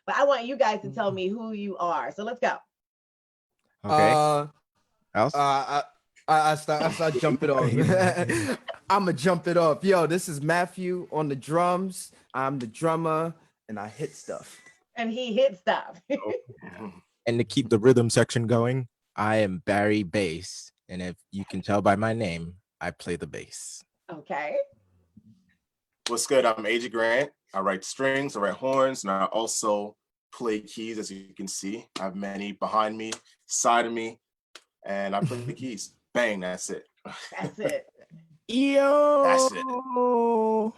but I want you guys to tell me who you are. So let's go. Okay. Else? I start jumping off. I'ma jump it off. Yo, this is Matthew on the drums. I'm the drummer and I hit stuff. And he hit stuff. And to keep the rhythm section going, I am Barry Bass. And if you can tell by my name, I play the bass. Okay. What's good? I'm AJ Grant. I write strings, I write horns, and I also play keys, as you can see. I have many behind me, side of me, and I play the keys. Bang, that's it. That's it. Yo. That's it.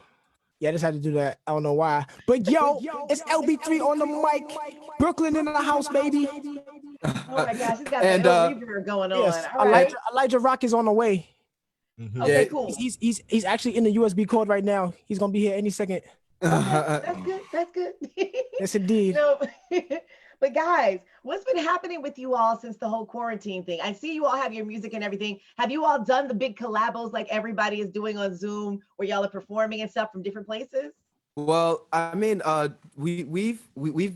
Yeah, I just had to do that. I don't know why. But yo, it's LB3 on the mic. Brooklyn in the house, baby. Oh my gosh, he's got And, the reverb going on. Yes, All right. Elijah Rock is on the way. Okay, Yeah, cool. He's actually in the USB code right now. He's gonna be here any second. That's good. That's good. Yes, indeed. No, but guys, what's been happening with you all since the whole quarantine thing? I see you all have your music and everything. Have you all done the big collabos like everybody is doing on Zoom, where y'all are performing and stuff from different places? Well, I mean, we've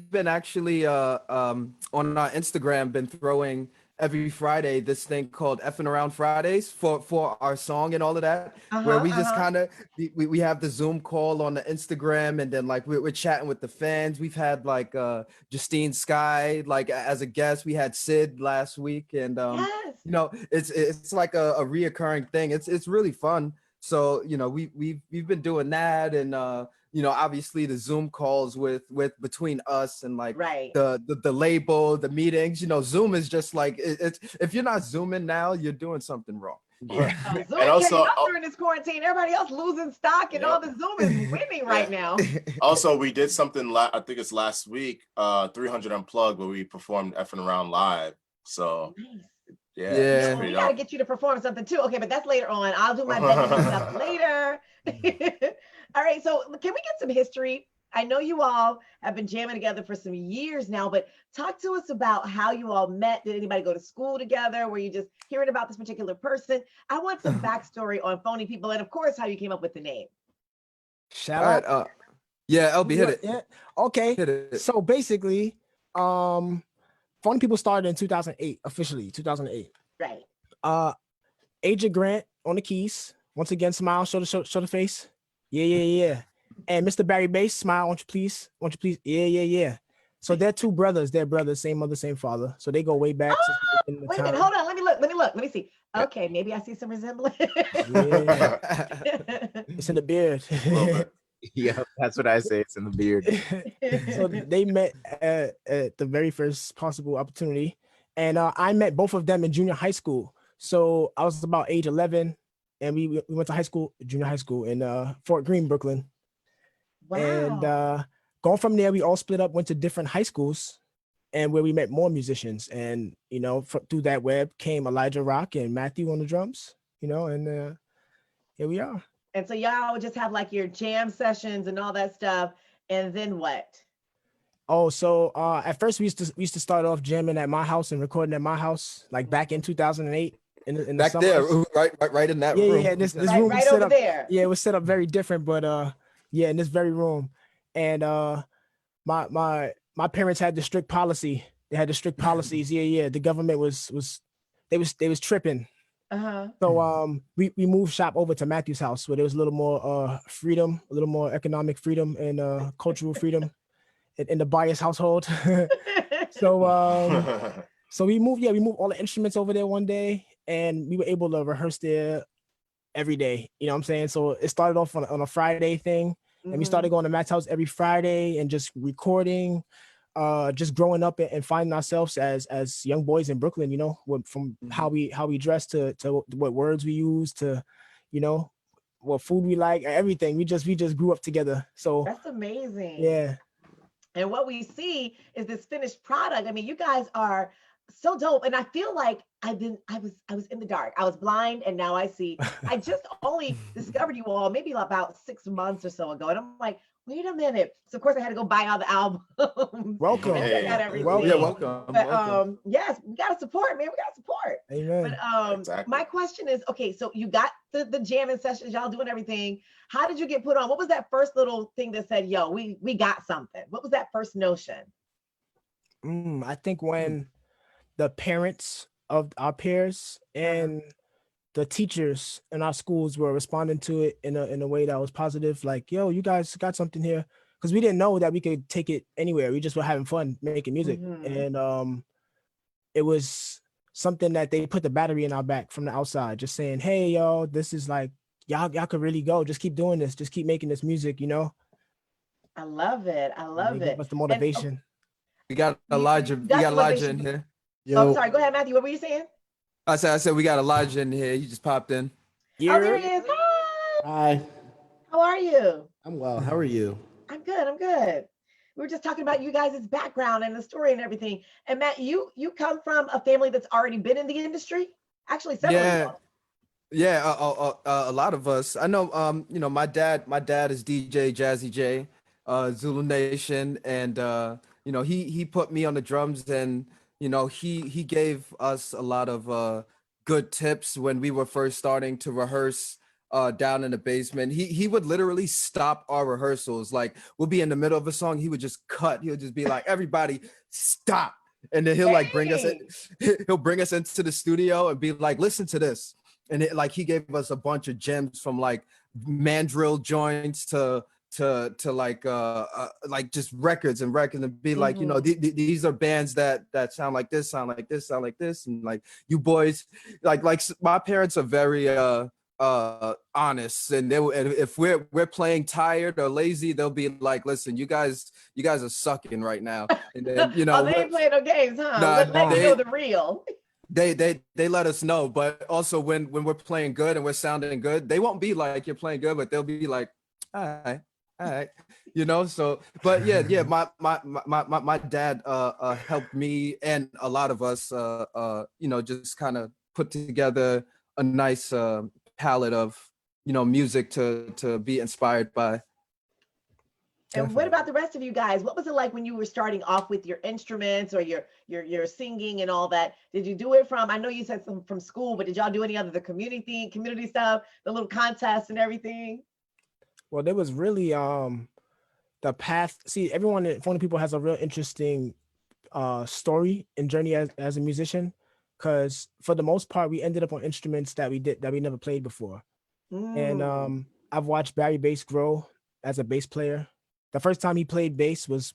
been actually on our Instagram been throwing every Friday this thing called Effing Around Fridays for our song and all of that, where we just kind of we have the Zoom call on the Instagram, and then like we're chatting with the fans. We've had like Justine Sky like as a guest. We had Sid last week, and Yes. you know, it's like a reoccurring thing. It's really fun. So you know, we've been doing that, and you know, obviously the Zoom calls with between us and like Right. the label, the meetings. You know, Zoom is just like it's if you're not zooming now, you're doing something wrong. Yeah. Zoom And also, came up during this quarantine. Everybody else losing stock, and all the Zoom is winning right now. Also, we did something, I think it's last week, 300 Unplugged, where we performed Effing Around live. So, Nice. yeah. Yeah. it's Well, pretty we got to dope. get you to perform something too. Okay, but that's later on. I'll do my best stuff later. All right, so can we get some history? I know you all have been jamming together for some years now, but talk to us about how you all met. Did anybody go to school together? Were you just hearing about this particular person? I want some backstory on Phony People, and of course, how you came up with the name. Shout All out. right, yeah, LB, hit it. Yeah. Okay. Hit it. So basically, Phony People started in 2008, officially 2008. Right. AJ Grant on the keys. Once again, smile, show the face. Yeah. And Mr. Barry Bass, smile, won't you please? Yeah. So they're two brothers. They're brothers, same mother, same father. So they go way back. Wait a minute, hold on. Let me look. Let me see. Okay, maybe I see some resemblance. Yeah. It's in the beard. Yeah, that's what I say. It's in the beard. So they met at the very first possible opportunity. And I met both of them in junior high school. So I was about age 11, and we went to junior high school in Fort Greene, Brooklyn. Wow. And going from there, we all split up, went to different high schools, and where we met more musicians. And, you know, through that web came Elijah Rock and Matthew on the drums, you know, and here we are. And so y'all would just have like your jam sessions and all that stuff. And then what? Oh, so at first we used to start off jamming at my house and recording at my house, like back in 2008. In the Back summers. there, right in that room. Yeah. This Right, room right was set over up. there. Yeah, it was set up very different, but yeah, in this very room. And my parents had the strict policy. They had the strict policies. Yeah. The government was tripping. So we moved shop over to Matthew's house, where there was a little more freedom, a little more economic freedom, and cultural freedom in the Bias household. So we moved all the instruments over there one day, and we were able to rehearse there every day. You know what I'm saying? So it started off on a Friday thing, and we started going to Matt's house every Friday and just recording, just growing up and finding ourselves as young boys in Brooklyn, you know, from how we dress to what words we use to, you know, what food we like, everything. We just grew up together. So that's amazing. Yeah. And what we see is this finished product. I mean, you guys are so dope. And I feel like I was in the dark. I was blind, and now I see. I just only discovered you all maybe about 6 months or so ago. And I'm like, wait a minute. So of course I had to go buy all the albums. Welcome. Check out everything. Welcome. But yes, we gotta support, man. We gotta support. Amen. But Exactly. my question is, okay, so you got the jamming sessions, y'all doing everything. How did you get put on? What was that first little thing that said, yo, we got something? What was that first notion? I think when the parents of our peers and the teachers in our schools were responding to it in a way that was positive, like, yo, you guys got something here. Because we didn't know that we could take it anywhere. We just were having fun making music. And it was something that they put the battery in our back from the outside, just saying, hey, yo, this is like, y'all could really go. Just keep doing this. Just keep making this music, you know? I love it. I And love they gave it. us the And motivation. We got you Elijah. We got got the Elijah in motivation. here. Oh, sorry. Go ahead, Matthew. What were you saying? I said we got Elijah in here. He just popped in. Oh, there Yeah. he is. Hi. Hi, How are you? I'm well. How are you? I'm good. I'm good. We were just talking about you guys' background and the story and everything. And Matt, you come from a family that's already been in the industry. Actually, several of Yeah. y'all. Yeah, a lot of us. I know, you know, my dad is DJ Jazzy J, Zulu Nation, and you know, he put me on the drums, and you know, he gave us a lot of good tips when we were first starting to rehearse down in the basement. He would literally stop our rehearsals. Like we'll be in the middle of a song, he would just cut. He'll just be like, "Everybody, stop!" And then he'll like bring us in. Dang. He'll bring us into the studio and be like, "Listen to this." And it, like he gave us a bunch of gems from like mandrill joints to like just records and be like, you know, these are bands that sound like this, sound like this, sound like this, and like you boys, my parents are very honest, and and if we're playing tired or lazy, they'll be like, listen, you guys are sucking right now, and then you know Oh, they ain't playing no games, huh? nah, Let you know the real. they let us know, but also when we're playing good and we're sounding good, they won't be like you're playing good, but they'll be like, all right, you know. So but yeah, my dad helped me and a lot of us you know, just kind of put together a nice palette of, you know, music to be inspired by. And what about the rest of you guys? What was it like when you were starting off with your instruments or your singing and all that? Did you do it from, I know you said some from school, but did y'all do any other the community stuff, the little contests and everything? Well, there was really the path. See, everyone at Phony People has a real interesting story and journey as a musician, because for the most part we ended up on instruments that we never played before. And I've watched Barry Bass grow as a bass player. The first time he played bass was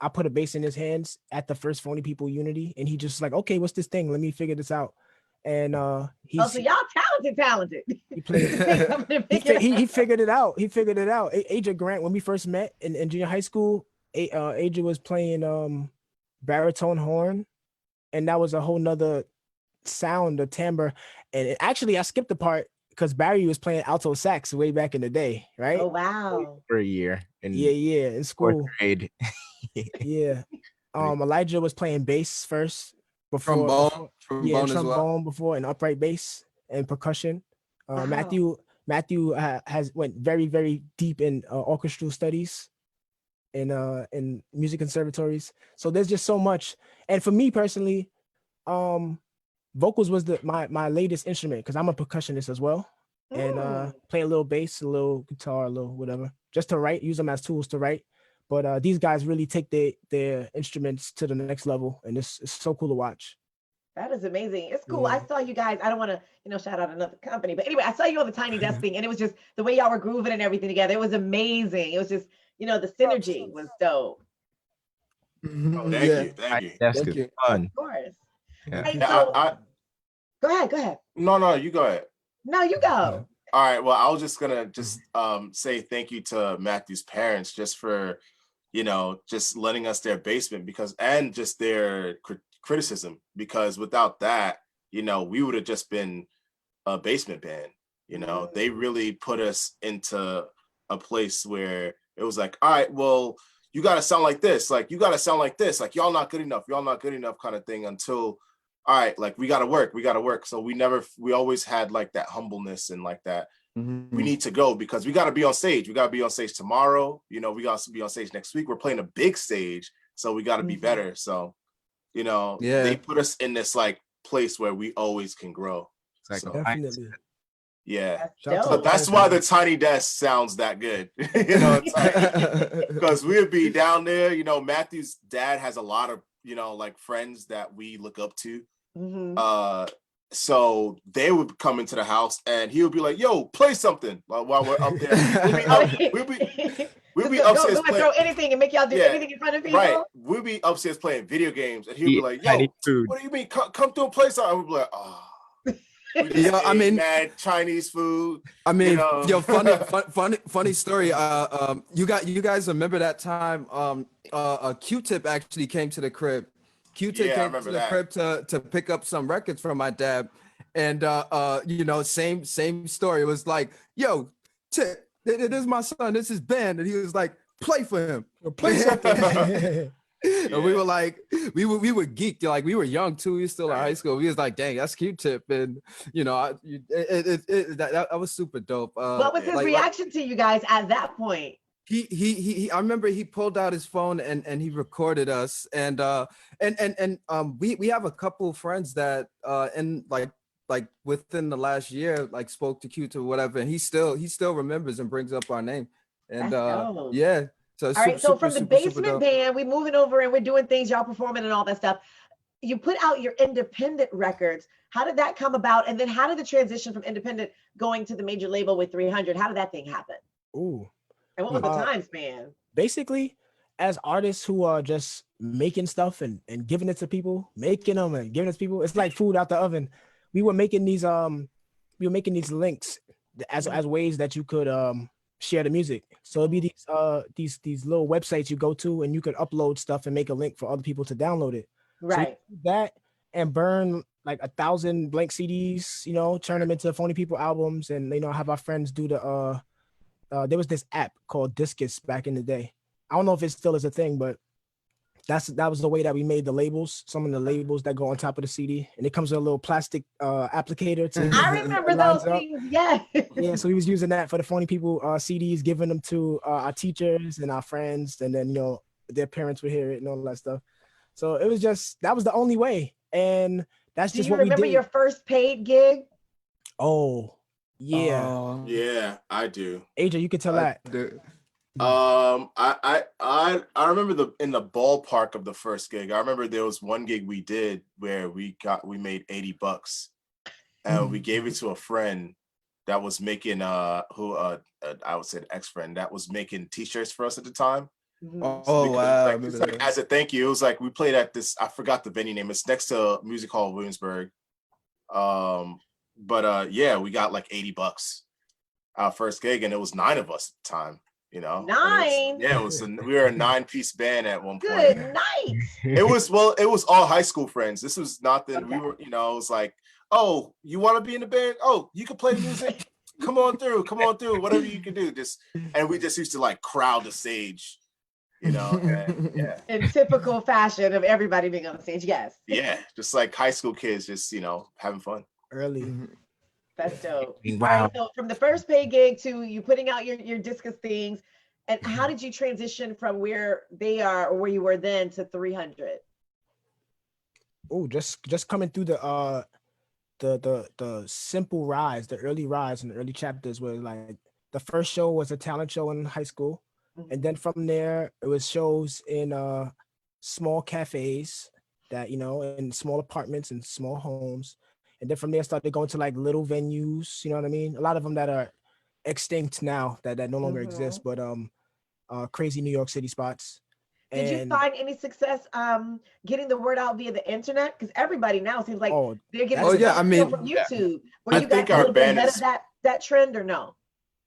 I put a bass in his hands at the first Phony People Unity, and he just like, okay, what's this thing? Let me figure this out. And Oh, so y'all talented. he played he figured it out. He figured it out. Aja Grant, when we first met in junior high school, Aja was playing baritone horn, and that was a whole nother sound, a timbre. And actually I skipped the part because Barry was playing alto sax way back in the day, right? Oh wow. For a year. In Yeah, in school. 4th grade. Yeah. Elijah was playing bass first Trombone as well. trombone before, and upright bass and percussion. Wow. Matthew has went very, very deep in orchestral studies in music conservatories. So there's just so much. And for me personally, vocals was my latest instrument, because I'm a percussionist as well, and play a little bass, a little guitar, a little whatever, just to write, use them as tools to write. But these guys really take their instruments to the next level, and it's so cool to watch. That is amazing. It's cool. Yeah. I saw you guys. I don't want to, shout out another company, but anyway, I saw you on the Tiny Desk thing, and it was just the way y'all were grooving and everything together. It was amazing. It was just, the synergy was dope. Oh, thank you. That's Thank good. you. Fun. Of course. Yeah. Right, Yeah, so, go ahead. No, you go ahead. No, you go. All right. Well, I was just gonna say thank you to Matthew's parents just for, just letting us their basement, and just their criticism, because without that, we would have just been a basement band. They really put us into a place where it was like, all right, well, you got to sound like this, like you got to sound like this, like y'all not good enough kind of thing, until, all right, like we got to work. So we always had like that humbleness and like that. We need to go because we got to be on stage. We got to be on stage tomorrow. We got to be on stage next week. We're playing a big stage, so we got to be better. So, they put us in this like place where we always can grow. Like, So, Definitely. yeah. That's So dope. that's why the Tiny Desk sounds that good. It's like, because we'd be down there. Matthew's dad has a lot of like friends that we look up to. Mm-hmm. So they would come into the house and he would be like, "Yo, play something," while we're up there. We'll be Oh, up. We'll just be go upstairs and playing. throw anything and make y'all do Yeah, anything in front of people. right. We'll be upstairs playing video games, and he'll be Eat like, Chinese "Yo, food. what do you mean? Come through and play something." We'll be like, "Oh." We just Yeah, I ate mean, mad Chinese food. I mean, yo, funny, know. funny story. You guys remember that time? Q-Tip actually came to the crib. Q-Tip Yeah, I came to remember the that. crib to pick up some records from my dad, and same story. It was like, yo, Tip, this is my son. This is Ben, and he was like, play for him. Play something. And we were like, we were geeked. Like, we were young too. We were still in high school. We was like, dang, that's Q-Tip. And that was super dope. What was his reaction to you guys at that point? He I remember he pulled out his phone and he recorded us. And we have a couple of friends that in like within the last year like spoke to Q-Tip or whatever, and he still remembers and brings up our name. And That's dope. yeah. So All right, so from the basement band, we moving over and we're doing things, y'all performing and all that stuff. You put out your independent records. How did that come about? And then how did the transition from independent going to the major label with 300? How did that thing happen? Ooh. And what was the time span? Basically, as artists who are just making stuff and giving it to people, making them and giving it to people, it's like food out the oven. We were making these links as ways that you could share the music. So it'd be these little websites you go to and you could upload stuff and make a link for other people to download it. Right. So that and burn like 1,000 blank CDs, turn them into Phony People albums, and have our friends do the there was this app called Discus back in the day. I don't know if it still is a thing, but that was the way that we made the labels, some of the labels that go on top of the CD, and it comes with a little plastic applicator to I remember those things. Yeah. Yeah, so we was using that for the Phony People CDs, giving them to our teachers and our friends, and then their parents would hear it and all that stuff. So it was that was the only way, and that's just what we did. Do you remember your first paid gig? Oh, yeah. Yeah, I do. AJ, you could tell that. I remember in the ballpark of the first gig. I remember there was one gig we did where we made $80, and we gave it to a friend that was making I would say an ex-friend that was making t-shirts for us at the time. Oh, wow. Like, as a thank you, it was like we played at this, I forgot the venue name. It's next to Music Hall Williamsburg. Yeah, we got like $80 our first gig, and it was 9 of us at the time. 9. We were a 9-piece band at one point. Good night. It was all high school friends. This was nothing. Okay. We were, it was like, oh, you want to be in the band? Oh, you can play music. Come on through. Whatever you can do. And we just used to like crowd the stage, and, yeah. In typical fashion of everybody being on the stage. Yes. Yeah, just like high school kids, just having fun. Early. That's dope. Wow. All right, so from the first pay gig to you putting out your Discus things, and how did you transition from where they are or where you were then to 300? Oh, just coming through the simple rise, the early rise and the early chapters where like the first show was a talent show in high school. Mm-hmm. And then from there it was shows in small cafes that, in small apartments and small homes. And then from there, started going to like little venues, you know what I mean? A lot of them that are extinct now, that no longer exist, but crazy New York City spots. Did you find any success getting the word out via the internet? Because everybody now seems like they're getting from YouTube. Were you guys a little bit ahead of that trend or no?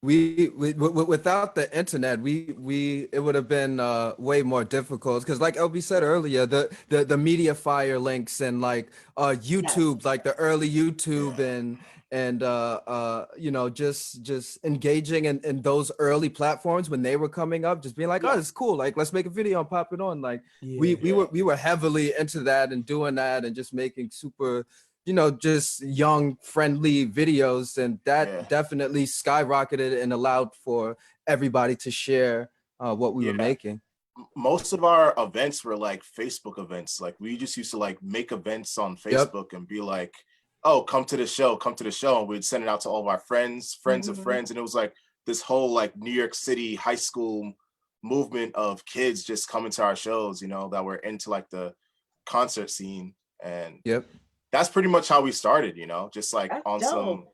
We without the internet, it would have been way more difficult because, like LB said earlier, the media fire links and like YouTube, yes. Like the early YouTube and just engaging in those early platforms when they were coming up, just being like, oh, it's cool, like let's make a video and pop it on. Like we were heavily into that and doing that and just making super, just young, friendly videos. And that definitely skyrocketed and allowed for everybody to share what we were making. Most of our events were like Facebook events. Like we just used to like make events on Facebook and be like, oh, come to the show. And we'd send it out to all of our friends of friends. And it was like this whole like New York City high school movement of kids just coming to our shows, that were into like the concert scene. And Yep. that's pretty much how we started, you know, just like That's on dope. some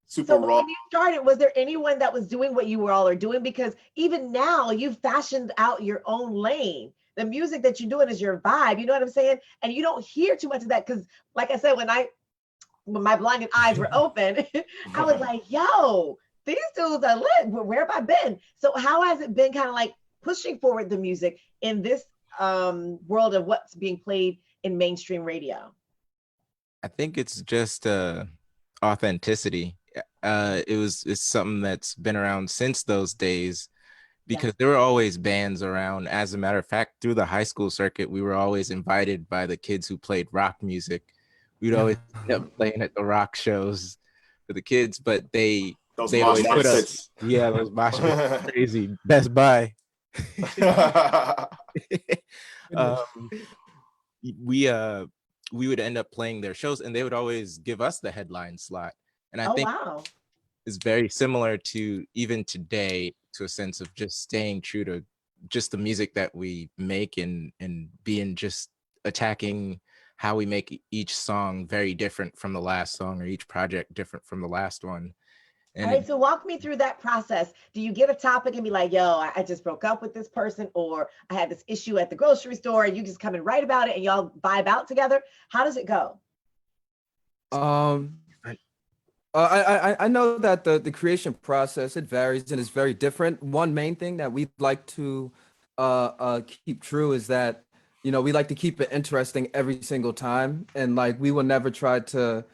super So raw. when you started, was there anyone that was doing what you were all are doing? Because even now you've fashioned out your own lane. The music that you're doing is your vibe. You know what I'm saying? And you don't hear too much of that because, like I said, when my blinded eyes were open, I was like, yo, these dudes are lit. Where have I been? So how has it been kind of like pushing forward the music in this world of what's being played in mainstream radio? I think it's just authenticity. It's something that's been around since those days, because there were always bands around. As a matter of fact, through the high school circuit, we were always invited by the kids who played rock music. We'd always end up playing at the rock shows for the kids, but they Those always mosh put us, pits. yeah, those mosh pits were crazy. Best Buy. um, we would end up playing their shows, and they would always give us the headline slot. And I Oh, think wow. it's very similar to even today, to a sense of just staying true to just the music that we make, and being just attacking how we make each song very different from the last song, or each project different from the last one. All And right, so walk me through that process. Do you get a topic and be like, yo, I just broke up with this person, or I had this issue at the grocery store, and you just come and write about it and y'all vibe out together? How does it go? I know that the creation process, it varies and it's very different. One main thing that we'd like to keep true is that, you know, we like to keep it interesting every single time, and like we will never try to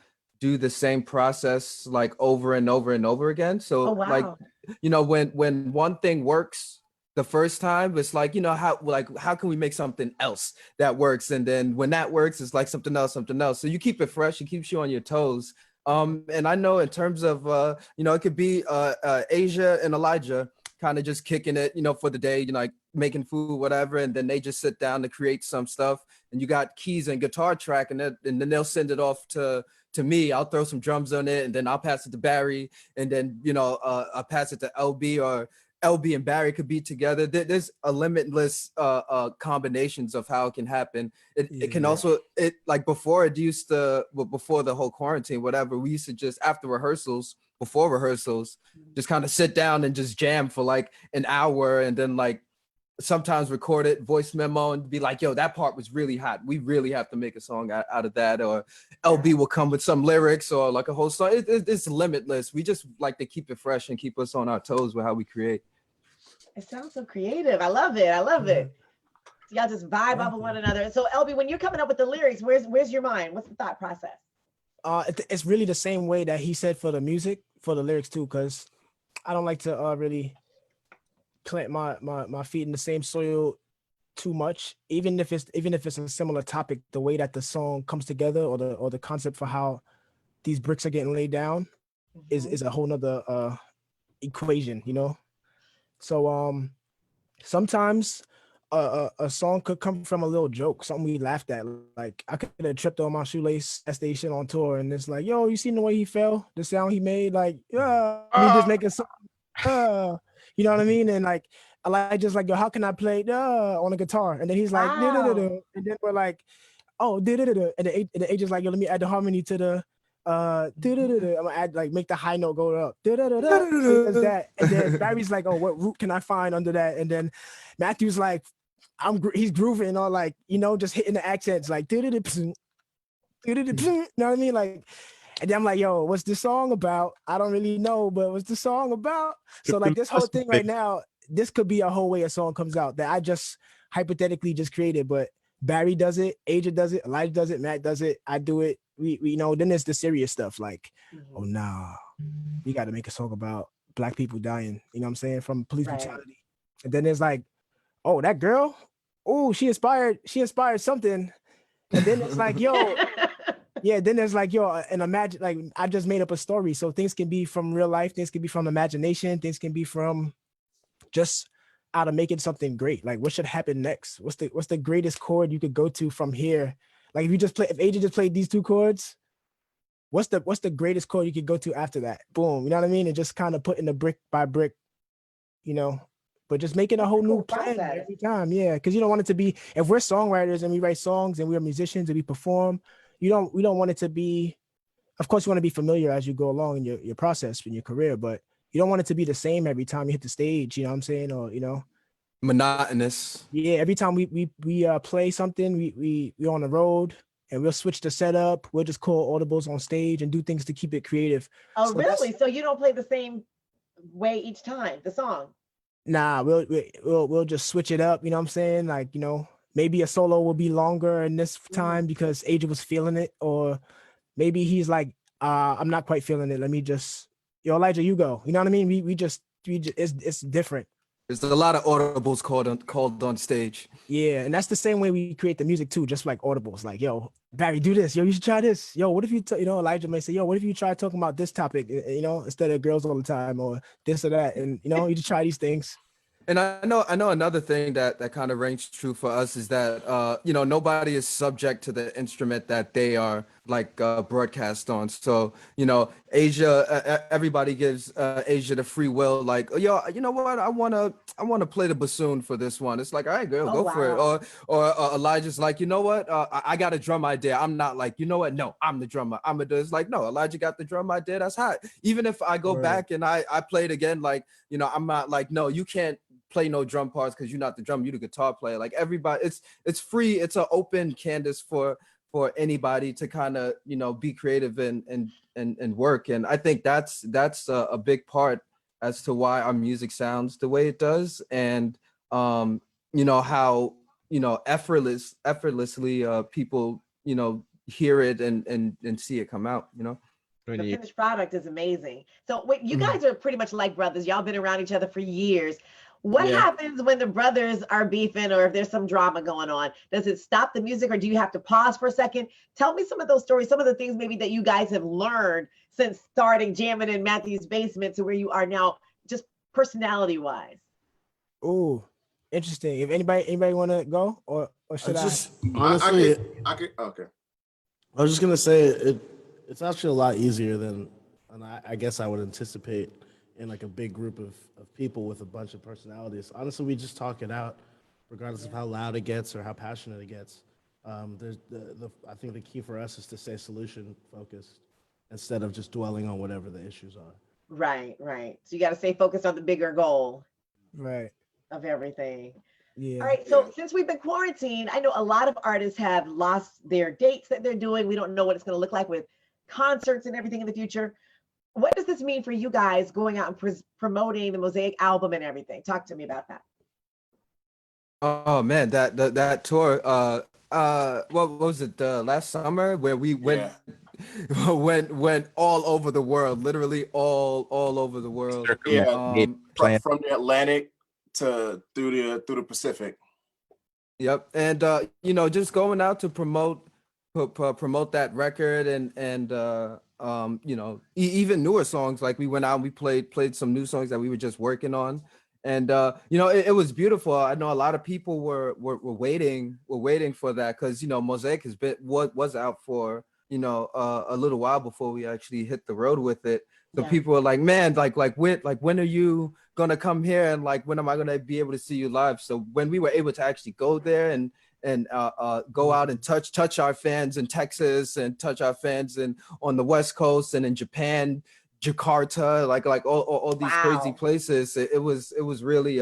do the same process like over and over and over again. Oh, So like, wow. you know, when one thing works the first time, it's like, you know, how can we make something else that works? And then when that works, it's like something else. So you keep it fresh, it keeps you on your toes. And I know in terms of you know, it could be Asia and Elijah kind of just kicking it, you know, for the day, you know, like making food, whatever, and then they just sit down to create some stuff, and you got keys and guitar track, and then they'll send it off to me. I'll throw some drums on it, and then I'll pass it to Barry, and then, you know, I'll pass it to LB, or LB and Barry could be together. There's a limitless combinations of how it can happen. It can also, it like before, it used to, before the whole quarantine, whatever, we used to just after rehearsals, before rehearsals, just kind of sit down and just jam for like an hour, and then like sometimes record it, voice memo, and be like, yo, that part was really hot. We really have to make a song out of that. Or LB will come with some lyrics or like a whole song. It's limitless. We just like to keep it fresh and keep us on our toes with how we create. It sounds so creative. I love it. I love it. So y'all just vibe off of one another. So LB, when you're coming up with the lyrics, where's your mind? What's the thought process? It's really the same way that he said for the music, for the lyrics too, because I don't like to really plant my feet in the same soil too much. Even if it's a similar topic, the way that the song comes together, or the concept for how these bricks are getting laid down is a whole nother equation, you know. So sometimes a song could come from a little joke, something we laughed at. Like I could have tripped on my shoelace at station on tour, and it's like, yo, you seen the way he fell, the sound he made, like, me just making some, you know what I mean? And like, I like just like, yo, how can I play on a guitar? And then he's like, Wow. and then we're like, oh, and the agent's like, yo, let me add the harmony to the I'm gonna add, like, make the high note go up. So he does that, and then Barry's like, oh, what root can I find under that? And then Matthew's like, he's grooving, or like, you know, just hitting the accents like, you know what I mean? Like, and then I'm like, yo, what's the song about? I don't really know, but what's the song about? So like this whole thing right now, this could be a whole way a song comes out that I just hypothetically just created, but Barry does it, Asia does it, Elijah does it, Matt does it, I do it. We you know, then there's the serious stuff like, oh nah, we got to make a song about Black people dying, you know what I'm saying, from police brutality. And then there's like, oh, that girl, oh, she inspired something. And then it's like, yo, yeah, then there's like, yo, and imagine, like, I just made up a story. So things can be from real life, things can be from imagination, things can be from just out of making something great. Like, what should happen next? What's the greatest chord you could go to from here? Like, if Aja just played these two chords, what's the greatest chord you could go to after that? Boom, you know what I mean? And just kind of putting the brick by brick, you know, but just making a whole Cool new plan process. every time. Yeah, because you don't want it to be, if we're songwriters and we write songs and we're musicians and we perform, we don't want it to be, of course you want to be familiar as you go along in your process in your career, but you don't want it to be the same every time you hit the stage, you know what I'm saying? Or, Monotonous. yeah, every time we play something, we on the road and we'll switch the setup. We'll just call audibles on stage and do things to keep it creative. Oh, So that's, really? So you don't play the same way each time, the song? nah, we'll just switch it up, you know what I'm saying? Like, maybe a solo will be longer in this time because Aja was feeling it, or maybe he's like, I'm not quite feeling it. Let me just, Elijah, you go. You know what I mean? We just it's different. There's a lot of audibles called on stage. Yeah, and that's the same way we create the music too, just like audibles. Like, yo, Barry, do this. Yo, you should try this. Yo, what if you, Elijah may say, yo, what if you try talking about this topic, instead of girls all the time or this or that, and you just try these things. And I know another thing that kind of rings true for us is that nobody is subject to the instrument that they are like broadcast on. So Asia, everybody gives Asia the free will. Like, yo, you know what? I wanna play the bassoon for this one. It's like, all right, girl, go for it. Or Elijah's like, you know what? I got a drum idea. I'm not like, you know what? No, I'm the drummer. I'm a do. It's like, no, Elijah got the drum idea. That's hot. Even if I go back and I play it again, like, I'm not like, no, you can't play no drum parts because you're not the drum, you're the guitar player. Like everybody, it's free. It's an open canvas for anybody to kind of be creative and work. And I think that's a big part as to why our music sounds the way it does. And how effortlessly people hear it and see it come out. The finished product is amazing. So wait, you guys are pretty much like brothers. Y'all been around each other for years. What happens when the brothers are beefing or if there's some drama going on? Does it stop the music or do you have to pause for a second? Tell me some of those stories, some of the things maybe that you guys have learned since starting jamming in Matthew's basement to where you are now, just personality wise. Oh, interesting. If anybody want to go or should I? Honestly, I could okay. I was just gonna say it's actually a lot easier than I guess I would anticipate in like a big group of people with a bunch of personalities. Honestly, we just talk it out, regardless of how loud it gets or how passionate it gets. There's I think the key for us is to stay solution focused instead of just dwelling on whatever the issues are. Right. So you got to stay focused on the bigger goal. Right. Of everything. Yeah. All right. So since we've been quarantined, I know a lot of artists have lost their dates that they're doing. We don't know what it's going to look like with concerts and everything in the future. What does this mean for you guys going out and promoting the Mosaic album and everything? Talk to me about that. Oh man, that tour. What was it? Last summer where we went went all over the world, literally all over the world. Yeah, from the Atlantic to through the Pacific. Yep, and just going out to promote that record and even newer songs. Like we went out and we played some new songs that we were just working on. And it was beautiful. I know a lot of people were waiting for that because Mosaic was out for a little while before we actually hit the road with it. So people were like, man, like when are you gonna come here, and like when am I gonna be able to see you live? So when we were able to actually go there and go out and touch our fans in Texas and touch our fans on the West Coast and in Japan, Jakarta, like all these crazy places. It was really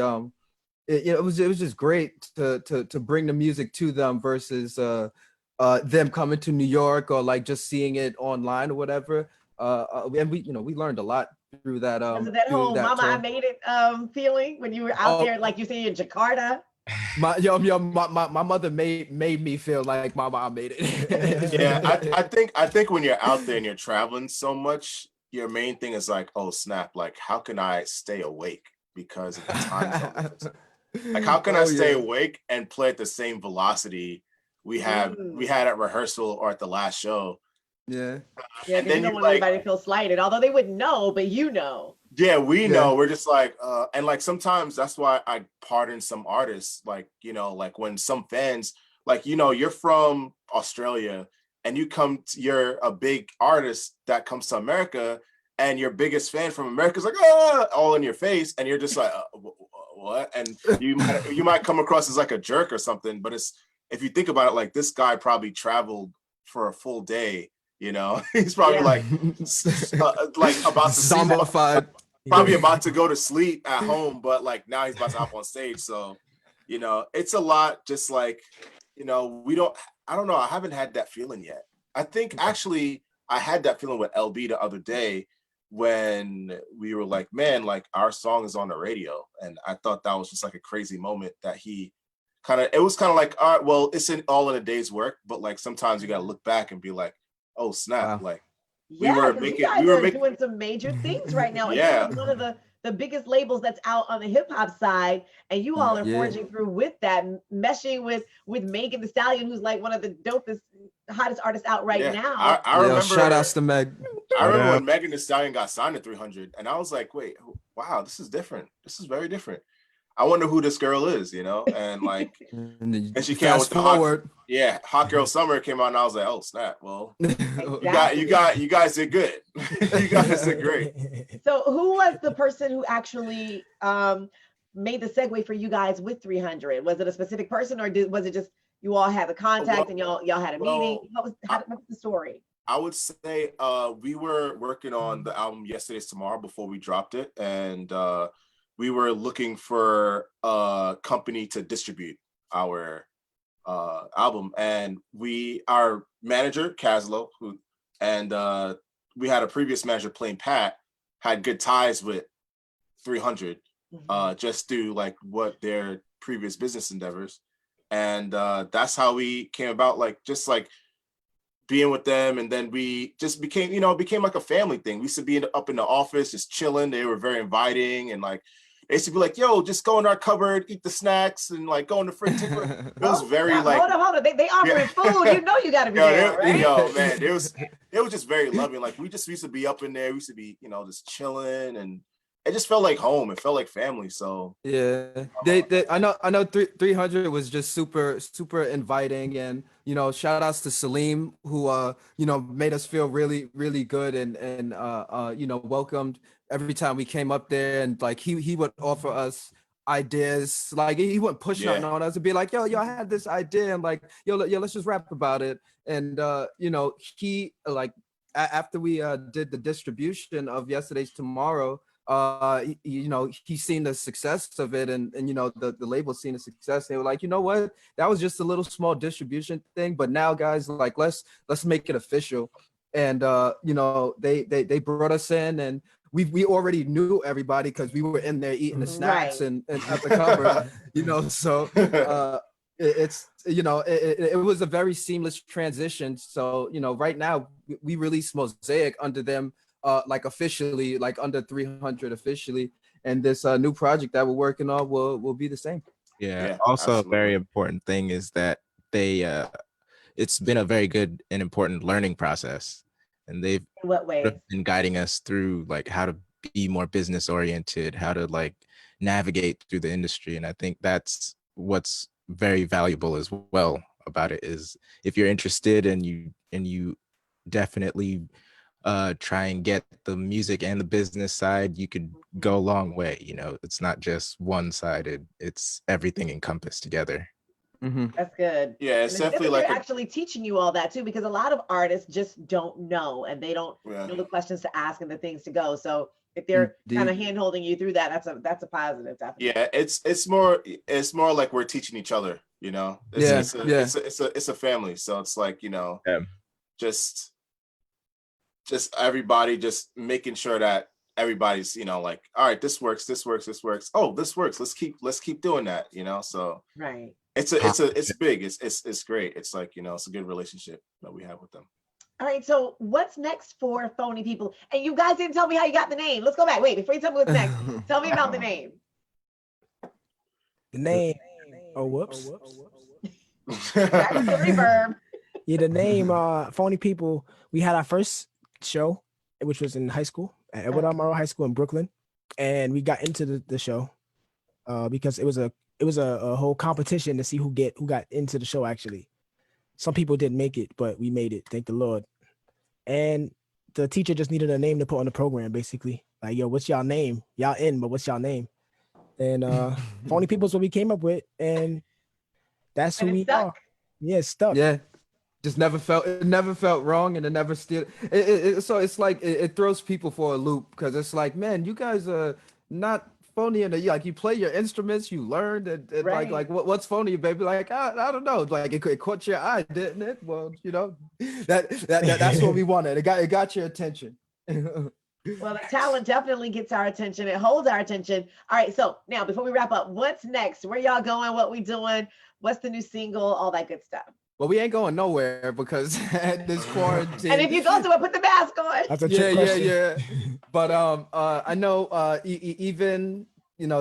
it was just great to bring the music to them versus them coming to New York or like just seeing it online or whatever. And we learned a lot through that. That whole "Mama, tour. I made it" feeling when you were out there, like you say in Jakarta. My mother made me feel like Mama, I made it. Yeah, I think when you're out there and you're traveling so much, your main thing is like, oh snap, like how can I stay awake because of the time zone? Like how can I stay awake and play at the same velocity we had at rehearsal or at the last show? Yeah, and then you don't want anybody to feel slighted, although they wouldn't know, but you know. Yeah, we know. We're just like, and like sometimes that's why I pardon some artists, like, like when some fans, like, you're from Australia and you're a big artist that comes to America and your biggest fan from America is like, all in your face. And you're just like, what? And you might come across as like a jerk or something, but it's, if you think about it, like this guy probably traveled for a full day, you know. He's probably like about to zombified. probably about to go to sleep at home, but like now he's about to hop on stage. So, you know, it's a lot. Just like, you know, I don't know, I haven't had that feeling yet. I think actually I had that feeling with LB the other day when we were like, man, like our song is on the radio. And I thought that was just like a crazy moment that he it was kind of like, all right, well, it's all in a day's work, but like sometimes you got to look back and be like, oh snap, Wow. like You guys are doing some major things right now. Yeah. Again, one of the biggest labels that's out on the hip hop side, and you all are forging through with that, meshing with Megan Thee Stallion, who's like one of the dopest, hottest artists out right now. I remember. Shout outs to Meg. I remember when Megan Thee Stallion got signed to 300, and I was like, wait, wow, this is different. This is very different. I wonder who this girl is, you know? And like, and she came out with the Hot Girl Summer came out, and I was like, oh snap! Well, you guys did good. You guys did great. So, who was the person who actually made the segue for you guys with 300? Was it a specific person, or was it just you all had the contact and y'all had a meeting? What was the story? I would say we were working on the album Yesterday's Tomorrow before we dropped it, and we were looking for a company to distribute our album, and our manager Caslo, we had a previous manager, Plain Pat, had good ties with 300, just through like what their previous business endeavors, and that's how we came about, like just like being with them, and then we just became like a family thing. We used to be up in the office just chilling. They were very inviting, and like they used to be like, yo, just go in our cupboard, eat the snacks, and like go in the fridge. It was very like, hold on. They offering food. You know you gotta be there, right? Yo, man, it was just very loving. Like we just used to be up in there. We used to be, just chilling, and it just felt like home. It felt like family. So yeah, I know 300 was just super inviting, and shout outs to Salim, who made us feel really really good, and welcomed every time we came up there, and like he would offer us ideas. Like he wouldn't push nothing on us and be like, yo, I had this idea, and like yo, let's just rap about it. And he like after we did the distribution of Yesterday's Tomorrow, he's seen the success of it, and the label seen the success. They were like, you know what, that was just a little small distribution thing, but now guys, like let's make it official. And they brought us in, and we already knew everybody because we were in there eating the snacks and at the cover, so it was a very seamless transition. So right now we release Mosaic under them, like officially, like under 300 officially, and this new project that we're working on will be the same. Yeah, also absolutely. A very important thing is that they it's been a very good and important learning process, and they've been guiding us through like how to be more business oriented, how to like navigate through the industry. And I think that's what's very valuable as well about it, is if you're interested and you definitely try and get the music and the business side, you could go a long way. It's not just one-sided, it's everything encompassed together. That's good. Yeah, it's definitely like actually teaching you all that too, because a lot of artists just don't know, and they don't know the questions to ask and the things to go. So if they're kind of hand holding you through that, that's a positive, definitely. Yeah, it's more like we're teaching each other. It's a family. So it's like just everybody just making sure that everybody's like, all right, this works. Oh, this works. Let's keep doing that. So right. It's big. It's great. It's like it's a good relationship that we have with them. All right. So what's next for Phony people? And you guys didn't tell me how you got the name. Let's go back. Wait, before you tell me what's next, tell me about the name. The name. Oh, whoops. That was the reverb. Yeah, the name. Phony people. We had our first show, which was in high school at Edward R. Murrow High School in Brooklyn, and we got into the show because it was a whole competition to see who got into the show. Actually, some people didn't make it, but we made it, thank the Lord. And the teacher just needed a name to put on the program, basically. Like, yo, what's y'all name? Y'all in, but what's y'all name? And Phony People is what we came up with, and that's who And it we stuck. are. Yeah, it's stuck. Yeah, just never felt wrong, and it never still. So it's like it throws people for a loop because it's like, man, you guys are not phony, and like you play your instruments, you learned, and Right. what's phony, baby? Like I don't know, like it caught your eye, didn't it? Well, that's what we wanted. It got your attention. Well, the talent definitely gets our attention. It holds our attention. All right. So now, before we wrap up, what's next? Where y'all going? What we doing? What's the new single? All that good stuff. Well, we ain't going nowhere because this quarantine. And if you go to it, put the mask on. That's a trick question. Yeah. But I know even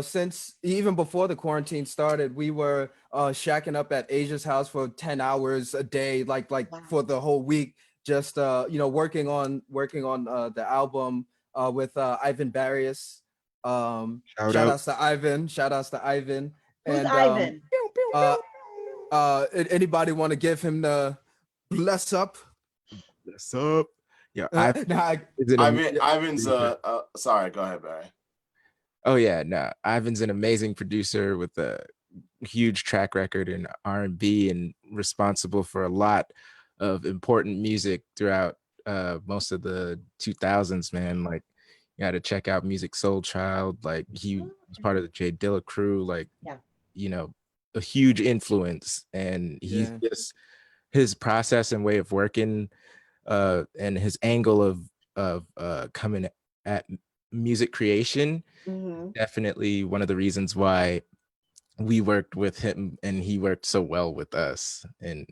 since even before the quarantine started, we were shacking up at Asia's house for 10 hours a day, like Wow. for the whole week, just working on the album with Ivan Barrios. Shout outs to Ivan. Who's And Ivan? anybody want to give him the bless up? What's up? Yeah, Ivan's sorry, go ahead, Barry. Oh yeah, no, Ivan's an amazing producer with a huge track record in R&B and responsible for a lot of important music throughout most of the 2000s, man. Like, you got to check out Music Soul Child. Like, he was part of the J Dilla crew. Like, yeah, a huge influence, and he's just his process and way of working and his angle of coming at music creation, definitely one of the reasons why we worked with him and he worked so well with us. And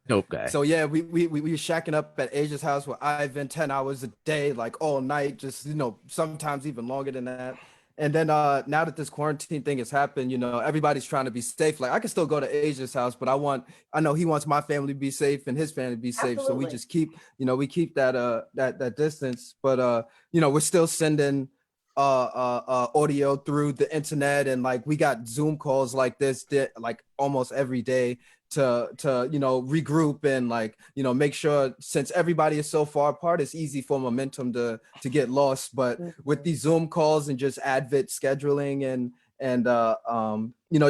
dope guy. So we were shacking up at Asia's house with Ivan 10 hours a day, like all night, just sometimes even longer than that. And then now that this quarantine thing has happened, everybody's trying to be safe. Like, I can still go to Asia's house, but I know he wants my family to be safe and his family to be safe. Absolutely. So we just keep that distance. But we're still sending audio through the internet, and like we got Zoom calls like this like almost every day to regroup and make sure, since everybody is so far apart, it's easy for momentum to get lost. But with these Zoom calls and just advent scheduling and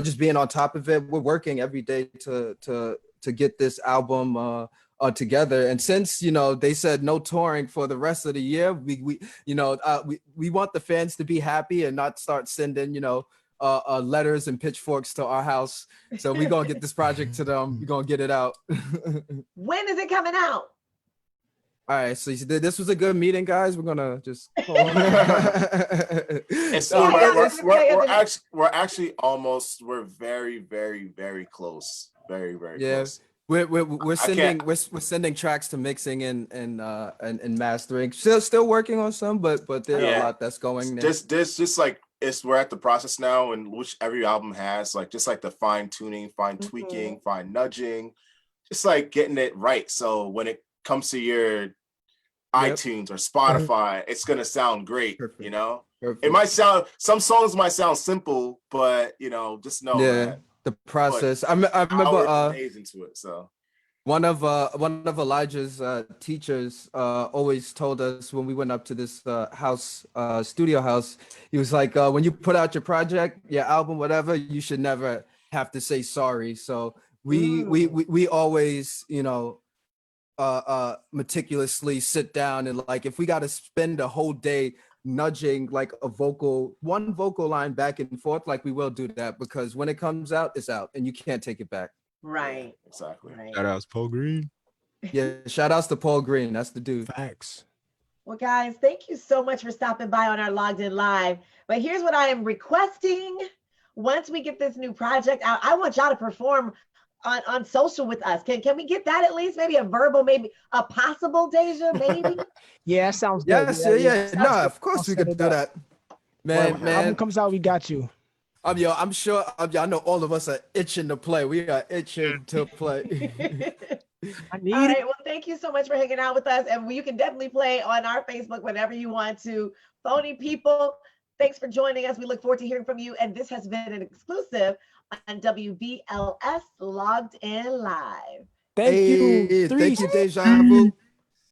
just being on top of it, we're working every day to get this album together. And since they said no touring for the rest of the year, we want the fans to be happy and not start sending letters and pitchforks to our house. So we're gonna get this project to them. We're gonna get it out. When is it coming out? All right, so this was a good meeting, guys. We're gonna just And so we're actually almost, we're very, very, very close. Very, very close. We're sending tracks to mixing and mastering. Still working on some, but there's a lot that's going there. Just like we're at the process now, and which every album has, like just like the fine tuning, fine tweaking, fine nudging, just like getting it right. So when it comes to your iTunes or Spotify, it's gonna sound great. Perfect. Perfect. It might sound, some songs might sound simple, but just know that the process. I remember days into it. So one of Elijah's teachers always told us when we went up to this studio house, he was like, when you put out your project, your album, whatever, you should never have to say sorry. So we always meticulously sit down, and like if we got to spend a whole day nudging like one vocal line back and forth, like we will do that, because when it comes out, it's out and you can't take it back. Right. Exactly. Right. Shout outs Paul Green. Yeah, shout outs to Paul Green. That's the dude. Facts. Well, guys, thank you so much for stopping by on our Logged In Live. But here's what I am requesting. Once we get this new project out, I want y'all to perform on social with us. Can we get that at least? Maybe a verbal, maybe a possible Deja, maybe? Yeah, that sounds good. Yes, yeah. No, of course we could do that. Man. Album comes out, we got you. I'm sure. I know all of us are itching to play. We are itching to play. I need All right. it. Well, thank you so much for hanging out with us. And you can definitely play on our Facebook whenever you want to. Phony People, thanks for joining us. We look forward to hearing from you. And this has been an exclusive on WBLS Logged In Live. Thank you. Thank you, Deja Vu.